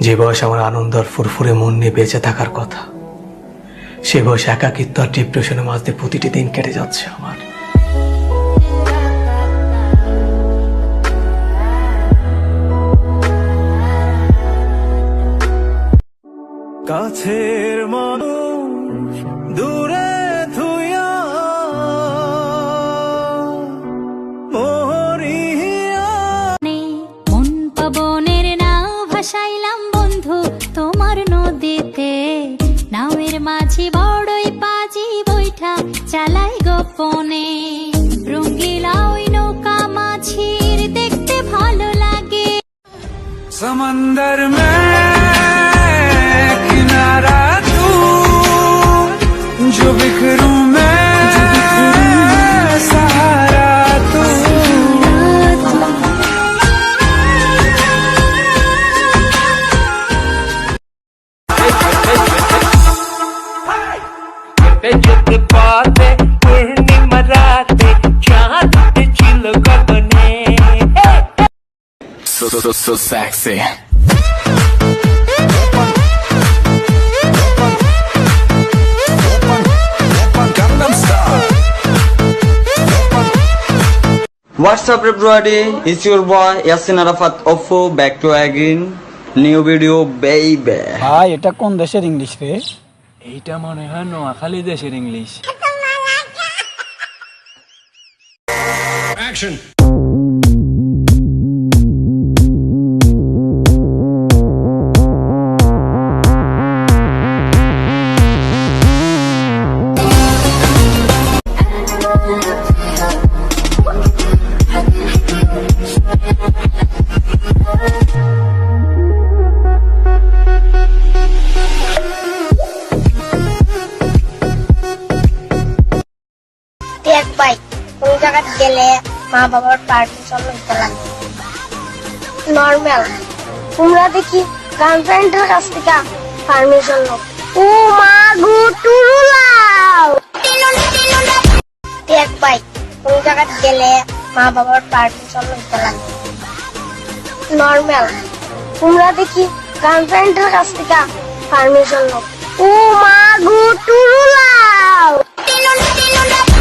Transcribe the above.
যে বয়স আমার আনন্দ আর ফুরফুরে মন নিয়ে বেঁচে থাকার কথা, সে বয়স একাকিত্ব আর ডিপ্রেশনের মাঝে প্রতিটি দিন কেটে যাচ্ছে আমার। কাছের মানুষ দূরে ধুইয়া মরিয়া মন পবনের নাও ভাসাইলাম বন্ধু তোমার নদীতে, নাওয়ের মাঝি বড়ই পাজি বৈঠা চালাই গোপনে, রঙ্গিলা ওই নৌকা মাঝির দেখতে ভালো লাগে। समंदर में किनारा तू, जो बिखरूं मैं सहारा तू। যেতে পথে পূর্ণিমা রাতে চাঁদ ছিল গগনে। So sexy. What's up everybody, it's your boy Yasin Arafat Ofo, back to again new video baby. ভাই এটা কোন দেশের ইংলিশ রে? এইটা মনে হয় নোয়াখালী দেশের ইংলিশ। এক ভাই কোন জায়গায় গেলে মা বাবার পারমিশন নিতে লাগে নর্মাল, তোমরা দেখি গার্লফ্রেন্ডের কাছ থেকে পারমিশন লো। ও মা গো টুরুলাও। এক ভাই কোন জায়গায় গেলে মা বাবার পারমিশন নিতে লাগে নর্মাল, তোমরা দেখি গার্লফ্রেন্ডের কাছ থেকে পারমিশন লো। ও মা গো টুরুলাও।